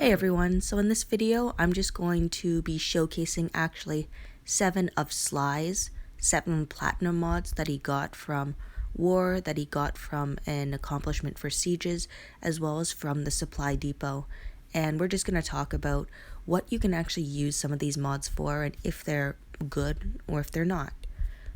Hey everyone, so in this video I'm just going to be showcasing actually 7 of Sly's 7 platinum mods that he got from War, that he got from an accomplishment for Sieges, as well as from the supply depot. And we're just going to talk about what you can actually use some of these mods for and if they're good or if they're not.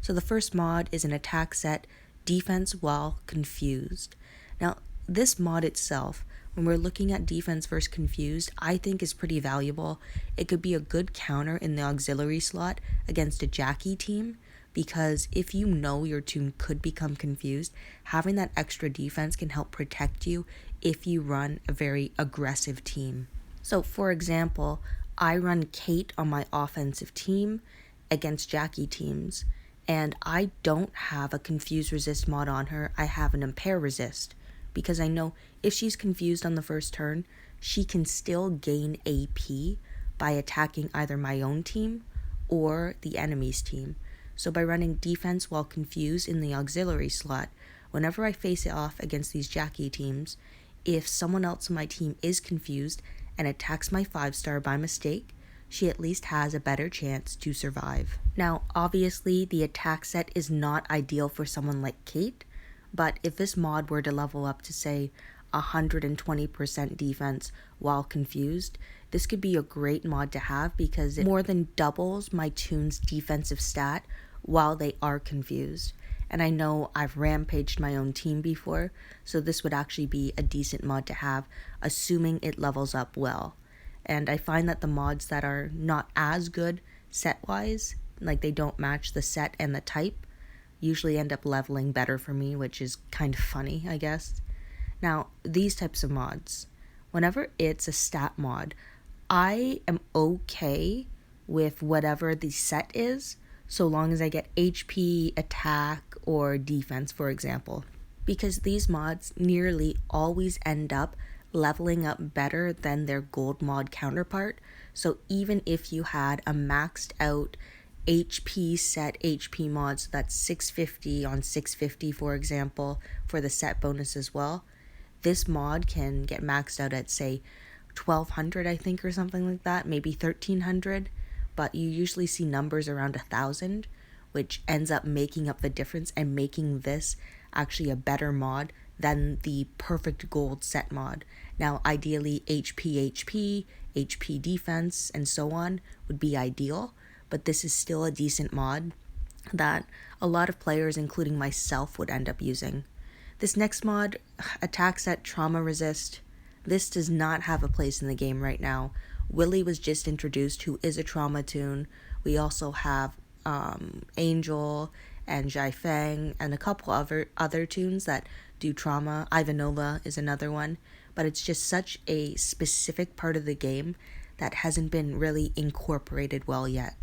So the first mod is an attack set, Defense While Confused. Now this mod itself, when we're looking at defense versus confused, I think is pretty valuable. It could be a good counter in the auxiliary slot against a Jackie team, because if you know your toon could become confused, having that extra defense can help protect you if you run a very aggressive team. So for example, I run Kate on my offensive team against Jackie teams, and I don't have a confuse resist mod on her. I have an impair resist, because I know if she's confused on the first turn, she can still gain AP by attacking either my own team or the enemy's team. So by running defense while confused in the auxiliary slot, whenever I face it off against these Jackie teams, if someone else on my team is confused and attacks my 5-star by mistake, she at least has a better chance to survive. Now, obviously, the attack set is not ideal for someone like Kate, but if this mod were to level up to, say, 120% defense while confused, this could be a great mod to have because it more than doubles my toon's defensive stat while they are confused. And I know I've rampaged my own team before, so this would actually be a decent mod to have, assuming it levels up well. And I find that the mods that are not as good set-wise, like they don't match the set and the type, usually end up leveling better for me, which is kind of funny, I guess. Now, these types of mods, whenever it's a stat mod, I am okay with whatever the set is, so long as I get HP, attack, or defense, for example. Because these mods nearly always end up leveling up better than their gold mod counterpart, so even if you had a maxed out HP set HP mods, that's 650 on 650 for example, for the set bonus as well, this mod can get maxed out at say 1200 I think, or something like that, maybe 1300, but you usually see numbers around 1000, which ends up making up the difference and making this actually a better mod than the perfect gold set mod. Now ideally HP defense and so on would be ideal, but this is still a decent mod that a lot of players, including myself, would end up using. This next mod, attack set trauma resist, this does not have a place in the game right now. Willie was just introduced, who is a trauma toon. We also have Angel and Jai Fang and a couple other toons that do trauma. Ivanova is another one, but it's just such a specific part of the game that hasn't been really incorporated well yet.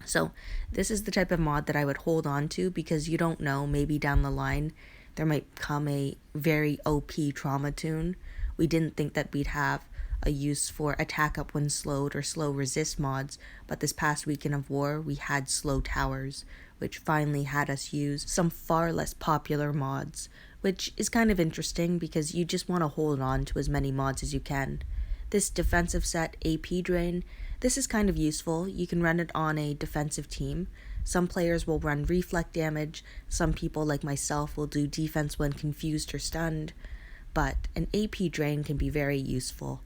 So this is the type of mod that I would hold on to, because you don't know, maybe down the line there might come a very OP trauma toon. We didn't think that we'd have a use for attack up when slowed or slow resist mods, but this past weekend of War we had slow towers, which finally had us use some far less popular mods, which is kind of interesting because you just want to hold on to as many mods as you can. This defensive set, AP Drain, this is kind of useful. You can run it on a defensive team. Some players will run reflect damage, some people like myself will do defense when confused or stunned, but an AP Drain can be very useful.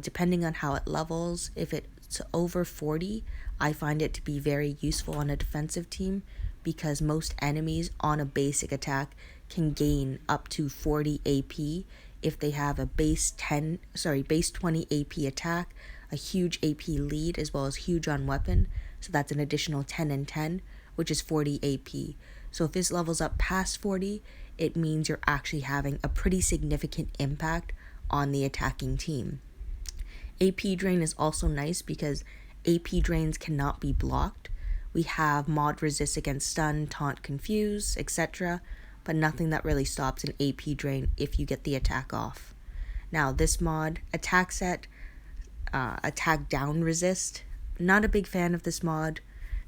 Depending on how it levels, if it's over 40, I find it to be very useful on a defensive team, because most enemies on a basic attack can gain up to 40 AP if they have a base 20 AP attack, a huge AP lead, as well as huge on weapon. So that's an additional 10 and 10, which is 40 AP. So if this levels up past 40, it means you're actually having a pretty significant impact on the attacking team. AP Drain is also nice because AP Drains cannot be blocked. We have mod resist against stun, taunt, confuse, etc., but nothing that really stops an AP Drain if you get the attack off. Now this mod, attack set, attack down resist, not a big fan of this mod.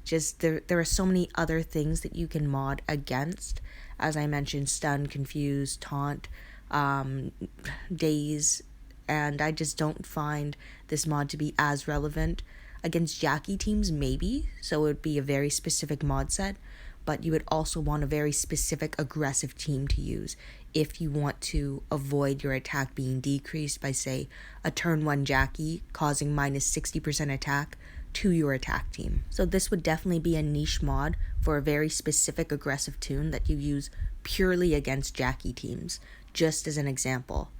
Just there are so many other things that you can mod against. As I mentioned, stun, confuse, taunt, daze, and I just don't find this mod to be as relevant. Against Jackie teams, maybe, so it would be a very specific mod set, but you would also want a very specific aggressive team to use if you want to avoid your attack being decreased by, say, a turn 1 Jackie causing minus 60% attack to your attack team. So this would definitely be a niche mod for a very specific aggressive tune that you use purely against Jackie teams, just as an example.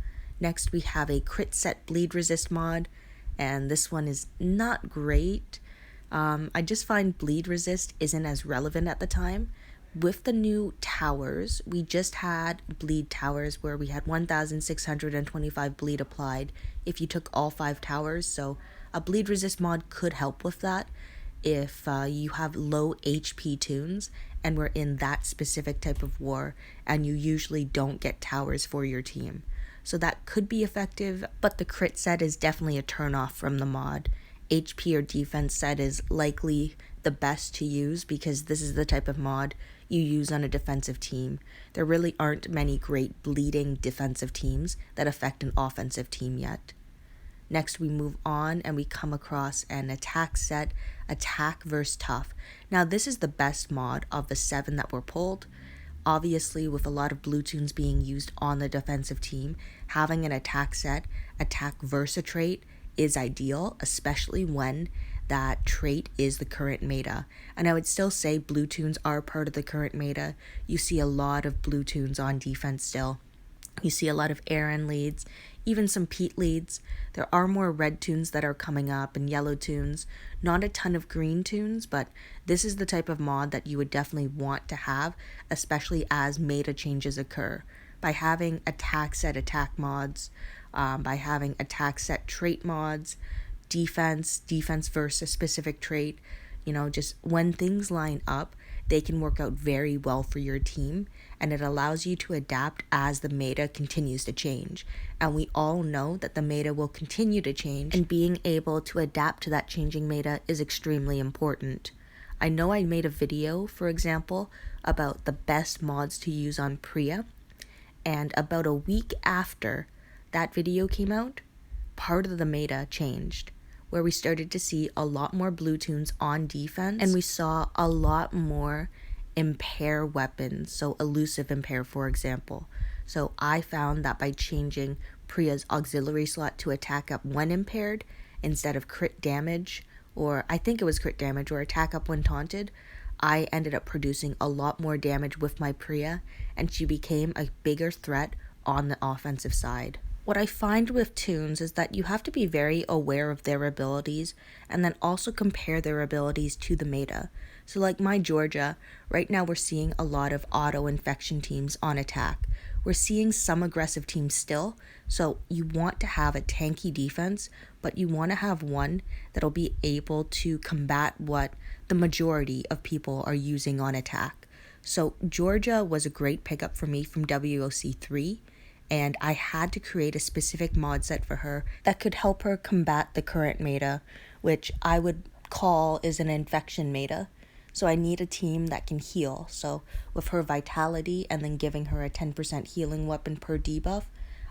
Next, we have a crit set bleed resist mod, and this one is not great. I just find bleed resist isn't as relevant at the time. With the new towers, we just had bleed towers where we had 1,625 bleed applied if you took all 5 towers, so a bleed resist mod could help with that if you have low HP tunes and we're in that specific type of war and you usually don't get towers for your team. So that could be effective, but the crit set is definitely a turnoff from the mod. HP or defense set is likely the best to use because this is the type of mod you use on a defensive team. There really aren't many great bleeding defensive teams that affect an offensive team yet. Next, we move on and we come across an attack set, attack versus tough. Now, this is the best mod of the 7 that were pulled. Obviously, with a lot of blue tunes being used on the defensive team, having an attack set, attack versus trait, is ideal, especially when that trait is the current meta. And I would still say blue tunes are part of the current meta. You see a lot of blue tunes on defense still. You see a lot of Aaron leads, even some Pete leads. There are more red tunes that are coming up and yellow tunes. Not a ton of green tunes, but this is the type of mod that you would definitely want to have, especially as meta changes occur. By having attack set attack mods, by having attack set trait mods, defense versus a specific trait, just when things line up, they can work out very well for your team, and it allows you to adapt as the meta continues to change. And we all know that the meta will continue to change, and being able to adapt to that changing meta is extremely important. I know I made a video, for example, about the best mods to use on Priya, and about a week after that video came out, part of the meta changed, where we started to see a lot more blue tunes on defense, and we saw a lot more impair weapons, so elusive impair, for example. So I found that by changing Priya's auxiliary slot to attack up when impaired instead of crit damage, or I think it was crit damage, or attack up when taunted, I ended up producing a lot more damage with my Priya, and she became a bigger threat on the offensive side. What I find with tunes is that you have to be very aware of their abilities and then also compare their abilities to the meta. So like my Georgia, right now we're seeing a lot of auto-infection teams on attack. We're seeing some aggressive teams still, so you want to have a tanky defense, but you want to have one that'll be able to combat what the majority of people are using on attack. So Georgia was a great pickup for me from WOC3, and I had to create a specific mod set for her that could help her combat the current meta, which I would call is an infection meta. So I need a team that can heal. So with her vitality and then giving her a 10% healing weapon per debuff,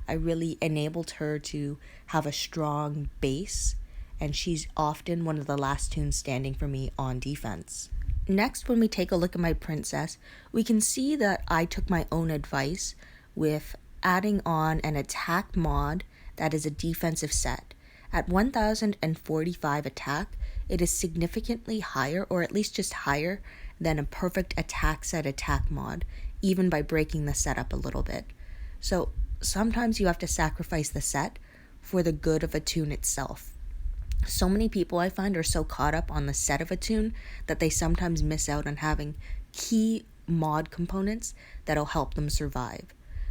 I really enabled her to have a strong base, and she's often one of the last tunes standing for me on defense. Next, when we take a look at my princess, we can see that I took my own advice with adding on an attack mod that is a defensive set. At 1045 attack, it is significantly higher, or at least just higher, than a perfect attack set attack mod, even by breaking the setup a little bit. So sometimes you have to sacrifice the set for the good of a tune itself. So many people I find are so caught up on the set of a tune that they sometimes miss out on having key mod components that'll help them survive.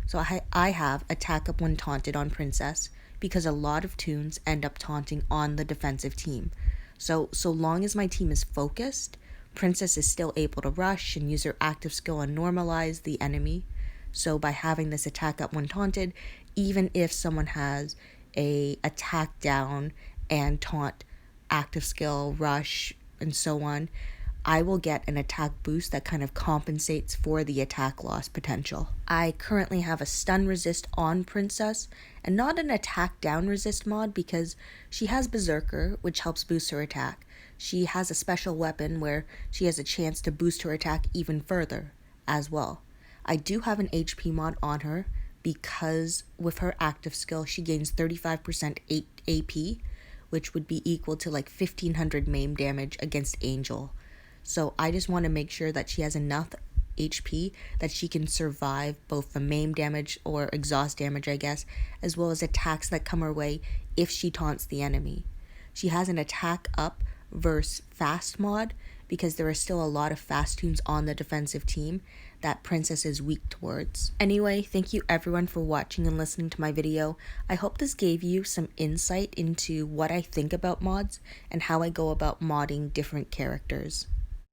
So I have attack up when taunted on Princess because a lot of tunes end up taunting on the defensive team. So long as my team is focused, Princess is still able to rush and use her active skill and normalize the enemy. So by having this attack up when taunted, even if someone has a attack down and taunt active skill, rush, and so on, I will get an attack boost that kind of compensates for the attack loss potential. I currently have a stun resist on Princess and not an attack down resist mod because she has Berserker, which helps boost her attack. She has a special weapon where she has a chance to boost her attack even further as well. I do have an HP mod on her because with her active skill she gains 35% AP, which would be equal to like 1500 maim damage against Angel. So I just want to make sure that she has enough HP that she can survive both the maim damage or exhaust damage, I guess, as well as attacks that come her way if she taunts the enemy. She has an attack up versus fast mod because there are still a lot of fast tunes on the defensive team that Princess is weak towards. Anyway, thank you everyone for watching and listening to my video. I hope this gave you some insight into what I think about mods and how I go about modding different characters.